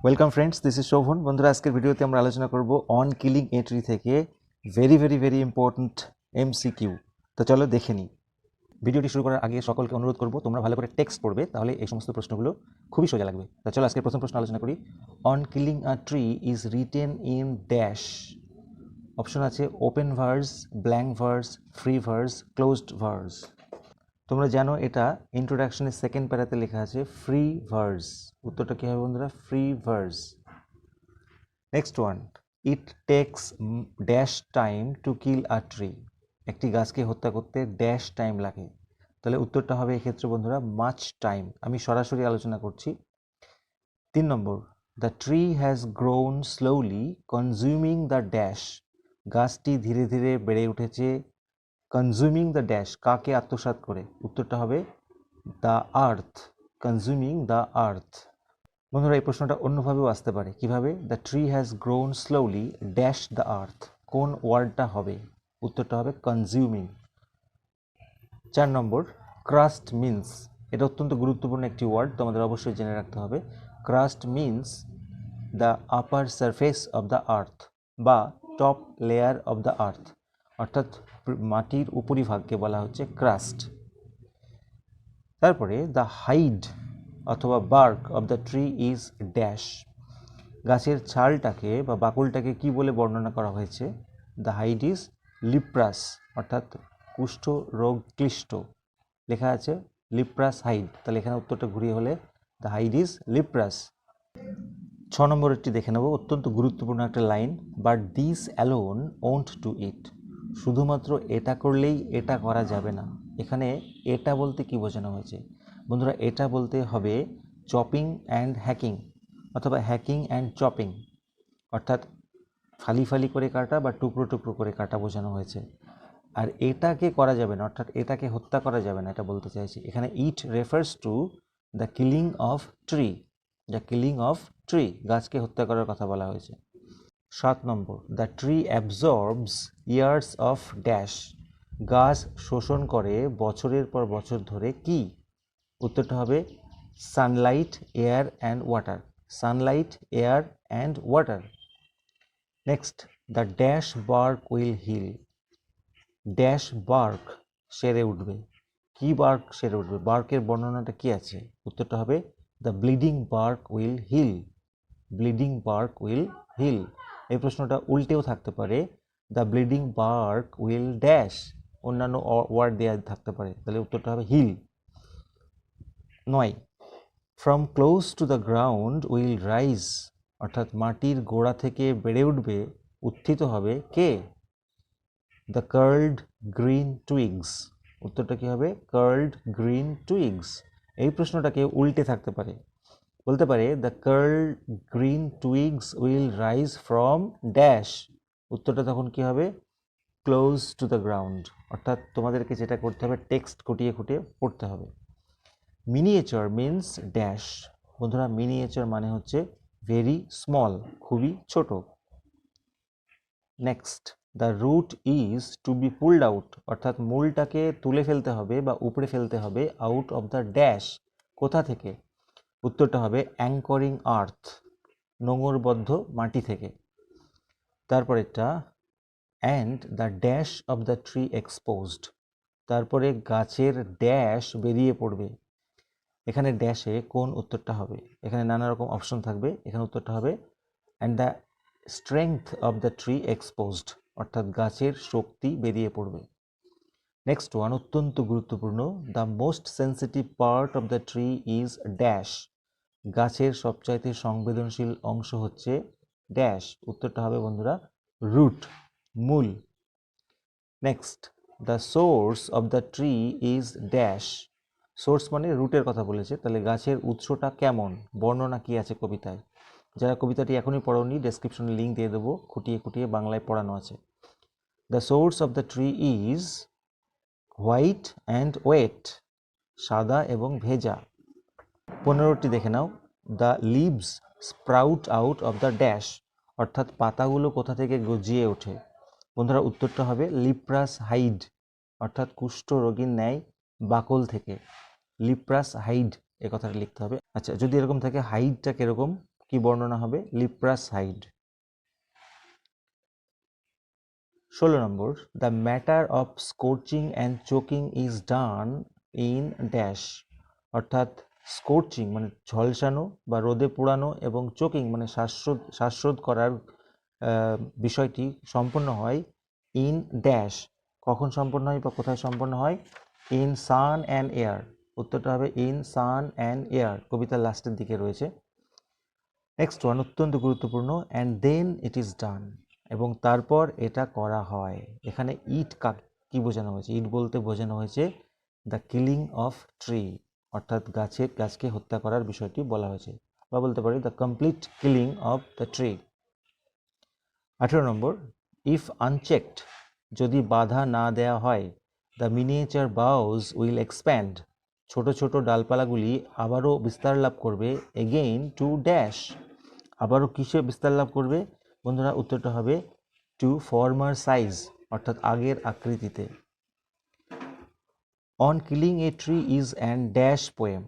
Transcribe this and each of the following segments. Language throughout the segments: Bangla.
Welcome friends, this is Shovan. বন্ধুরা, আজকের ভিডিওতে আমরা আলোচনা করব অন কিলিং এ ট্রি থেকে ভেরি ইম্পর্ট্যান্ট এমসিকিউ। তো চলো দেখে নিই। ভিডিওটি শুরু করার আগে সকলকে অনুরোধ করব তোমরা ভালো করে টেক্সট পড়বে, তাহলে এই সমস্ত প্রশ্নগুলো খুবই সোজা লাগবে। তো চলো আজকের প্রথম প্রশ্ন আলোচনা করি। On killing a tree is written in dash. Option আছে open verse, blank verse, free verse, closed verse. তোমরা জানো এটা ইন্ট্রোডাকশনের সেকেন্ড প্যারাতে লেখা আছে ফ্রি ভার্স। উত্তরটা কী হবে বন্ধুরা? Free verse. Next one, it takes dash time to kill a tree. একটি গাছকে হত্যা করতে ড্যাশ টাইম লাগে, তাহলে উত্তরটা হবে এক্ষেত্রে বন্ধুরা মাচ টাইম। আমি সরাসরি আলোচনা করছি। 3 নম্বর, the tree has grown slowly consuming the dash. গাছটি ধীরে ধীরে বেড়ে উঠেছে কনজিউমিং দ্য ড্যাশ, কাকে আত্মসাৎ করে? উত্তরটা হবে the earth, consuming the earth. বন্ধুরা, এই প্রশ্নটা অন্যভাবেও আসতে পারে। কিভাবে? The tree has grown slowly dash the earth. কোন ওয়ার্ডটা হবে? উত্তরটা হবে কনজিউমিং। 4 নম্বর, ক্রাস্ট মিন্স। এটা অত্যন্ত গুরুত্বপূর্ণ একটি ওয়ার্ড, তোমাদের অবশ্যই জেনে রাখতে হবে। Crust means the upper surface of the earth বা top layer of the earth, অর্থাৎ মাটির উপরিভাগকে বলা হচ্ছে ক্রাস্ট। তারপরে দ্য হাইড অথবা bark of the tree is dash. গাছের ছালটাকে বা বাকলটাকে কি বলে বর্ণনা করা হয়েছে? দ্য হাইড ইজ লিপ্রাস, অর্থাৎ কুষ্ঠ রোগ ক্লিষ্ট। লেখা আছে লিপ্রাস হাইড, তাহলে এখানে উত্তরটা ঘুরিয়ে হলে দ্য হাইড ইজ লিপ্রাস। 6 নম্বরেরটি দেখে নেব, অত্যন্ত গুরুত্বপূর্ণ একটা লাইন। But this alone won't do it. শুধুমাত্র এটা করলেই এটা করা যাবে না। এখানে এটা বলতে কি বোঝানো হয়েছে বন্ধুরা? এটা বলতে হবে চপিং অ্যান্ড হ্যাকিং অথবা হ্যাকিং অ্যান্ড চপিং, অর্থাৎ ফালি ফালি করে কাটা বা টুকরো টুকরো করে কাটা বোঝানো হয়েছে। আর এটাকে করা যাবে না, অর্থাৎ এটাকে হত্যা করা যাবে না, এটা বলতে চাইছি। এখানে it refers to the killing of tree. The killing of tree, গাছকে হত্যা করার কথা বলা হয়েছে। 7 নম্বর, the tree absorbs years of dash. গাছ শোষণ করে বছরের পর বছর ধরে কি? উত্তরটা হবে sunlight, air and water. Sunlight, air and water. Next, the dash bark will heal. Dash bark সেরে উঠবে। কি বার্ক সেরে উঠবে? বার্কের বর্ণনাটা কি আছে? উত্তরটা হবে the bleeding bark will heal. Bleeding bark will heal. এই প্রশ্নটা উল্টেও থাকতে পারে, the bleeding bark will dash, অন্যান্য ওয়ার্ড দেওয়া থাকতে পারে, তাহলে উত্তরটা হবে heal. 9, from close to the ground will rise, অর্থাৎ মাটির গোড়া থেকে বেড়ে উঠবে, উত্থিত হবে কে? The curled green টুইগস। উত্তরটা কি হবে? Curled green twigs. এই প্রশ্নটাকে উল্টে থাকতে পারে, বলতে পারে the curled green twigs will rise from dash. উত্তরটা তখন কি হবে? Close to the ground. অর্থাৎ তোমাদেরকে যেটা করতে হবে, টেক্সট খুঁটিয়ে খুঁটিয়ে পড়তে হবে। Miniature means dash. বন্ধুরা, মিনিয়েচার মানে হচ্ছে ভেরি স্মল, খুবই ছোট। Next, the root is to be pulled out, অর্থাৎ মূলটাকে তুলে ফেলতে হবে বা উপড়ে ফেলতে হবে আউট অফ দ্য ড্যাশ, কোথা থেকে? উত্তরটা হবে অ্যাঙ্করিং আর্থ, নোঙরবদ্ধ মাটি থেকে। তারপরেরটা, and the dash of the tree exposed, তারপরে গাছের ড্যাশ বেরিয়ে পড়বে। এখানে ড্যাশে কোন উত্তরটা হবে? এখানে নানা রকম অপশন থাকবে, এখানে উত্তরটা হবে and the strength of the tree exposed, অর্থাৎ গাছের শক্তি বেরিয়ে পড়বে। নেক্সট ওয়ান, অত্যন্ত গুরুত্বপূর্ণ, the most sensitive part of the tree is dash. গাছের সবচাইতে সংবেদনশীল অংশ হচ্ছে ড্যাশ। উত্তরটা হবে বন্ধুরা রুট, মূল। Next, the source of the tree is dash. Source মানে রুটের কথা বলেছে, তাহলে গাছের উৎসটা কেমন, বর্ণনা কি আছে কবিতায়? যারা কবিতাটি এখনই পড়োনি, ডেসক্রিপশনে লিঙ্ক দিয়ে দেবো, খুঁটিয়ে খুঁটিয়ে বাংলায় পড়ানো আছে। The source of the tree is white and wet, সাদা এবং ভেজা। 15টি দেখে নাও, the leaves sprout out of the dash, অর্থাৎ পাতাগুলো কোথা থেকে গজিয়ে ওঠে? বন্ধুরা, উত্তরটা হবে লিপ্রাস হাইড, অর্থাৎ কুষ্ঠ রোগীর ন্যায় বাকল থেকে। লিপ্রাস হাইড এ কথাটা লিখতে হবে। আচ্ছা, যদি এরকম থাকে হাইডটা কিরকম? কি বর্ণনা হবে? লিপ্রাসাইড। 16 number, the matter of scorching and choking is done in dash, অর্থাৎ স্কোর্চিং মানে ঝলসানো বা রোদে পোড়ানো এবং চোকিং মানে শ্বাসরোধ করার বিষয়টি সম্পন্ন হয় ইন ড্যাশ, কখন সম্পন্ন হয় বা কোথায় সম্পন্ন হয়? In sun and air. উত্তরটা হবে ইন সান অ্যান্ড এয়ার, কবিতার লাস্টের দিকে রয়েছে। নেক্সট ওয়ান অত্যন্ত গুরুত্বপূর্ণ, and then it is done, এবং তারপর এটা করা হয়। এখানে ইট কি বোঝানো হয়েছে? ইট বলতে বোঝানো হয়েছে দ্য কিলিং অফ ট্রি, অর্থাৎ গাছকে হত্যা করার বিষয়টি বলা হয়েছে, বা বলতে পারি the complete killing of the tree. 18 number, if unchecked, যদি বাধা না দেওয়া হয়, the miniature boughs will expand, ছোট ছোট ডালপালাগুলি আবারও বিস্তার লাভ করবে, এগেইন টু ড্যাশ, আবারও কিসে বিস্তার লাভ করবে? বন্ধুরা উত্তরটা হবে টু ফর্মার সাইজ, অর্থাৎ আগের আকৃতিতে। On killing a tree is an dash poem,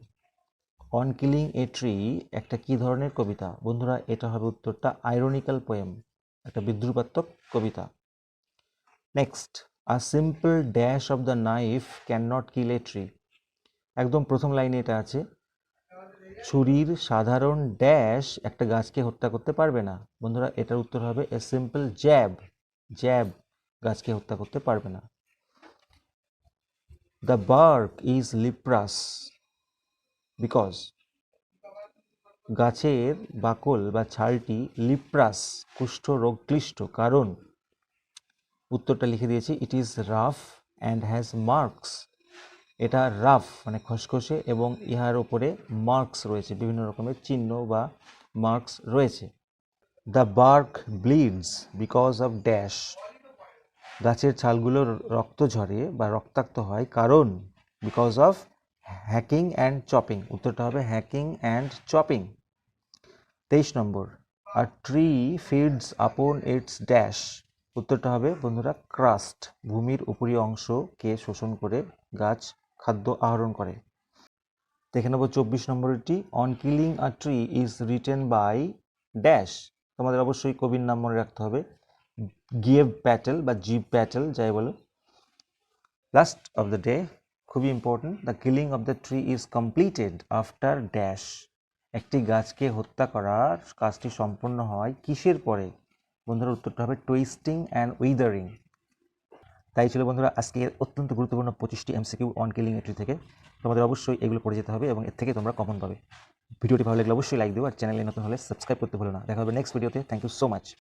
on killing a tree একটা কি ধরনের কবিতা? বন্ধুরা এটা হবে উত্তরটা আইরনিক্যাল পোয়েম, একটা বিদ্রুপাত্মক কবিতা। Next, a simple dash of the knife can not kill a tree, একদম প্রথম লাইনে এটা আছে, ছুরির সাধারণ ড্যাশ একটা গাছকে হত্যা করতে পারবে না। বন্ধুরা এটার উত্তর হবে এ সিম্পল জ্যাব, জ্যাব গাছকে হত্যা করতে পারবে না। দ্য বার্ক ইজ লিপ্রাস বিকজ, গাছের বাকল বা ছালটি লিপ্রাস কুষ্ঠ রোগক্লিষ্ট, কারণ উত্তরটা লিখে দিয়েছি it is rough and has marks, এটা রাফ মানে খসখসে এবং ইহার উপরে মার্কস রয়েছে, বিভিন্ন রকমের চিহ্ন বা মার্কস রয়েছে। The bark bleeds because of dash, গাছের ছালগুলোর রক্ত ঝরে বা রক্তাক্ত হয় কারণ because of hacking and chopping, উত্তরটা হবে hacking and chopping. 23 number, a tree feeds upon its dash, উত্তরটা হবে বন্ধুরা ক্রাস্ট, ভূমির উপরি অংশকে শোষণ করে গাছ খাদ্য আহরণ করে। দেখে নেব 24 নম্বরটি, on killing a tree is written by dash, তোমাদের অবশ্যই কবির নাম মনে রাখতে হবে, গিভ প্যাটেল বা জিভ প্যাটেল যাই বলো। লাস্ট অফ দ্য ডে খুবই important, the killing of the tree is completed after dash, একটি গাছকে হত্যা করার কাজটি সম্পন্ন হয় কিসের পরে? বন্ধুরা উত্তরটা হবে টুইস্টিং অ্যান্ড উইদারিং। তাই ছিল বন্ধুরা আজকে অত্যন্ত গুরুত্বপূর্ণ 25টি MCQ on killing a tree থেকে, তোমাদের অবশ্যই এগুলো পড়ে যেতে হবে এবং এর থেকে তোমরা কমন পাবে। ভিডিওটি ভালো লাগলে অবশ্যই লাইক দিও, আর চ্যানেলে নতুন হলে সাবস্ক্রাইব করতে ভুলো না। দেখা হবে নেক্সট ভিডিওতে। Thank you so much.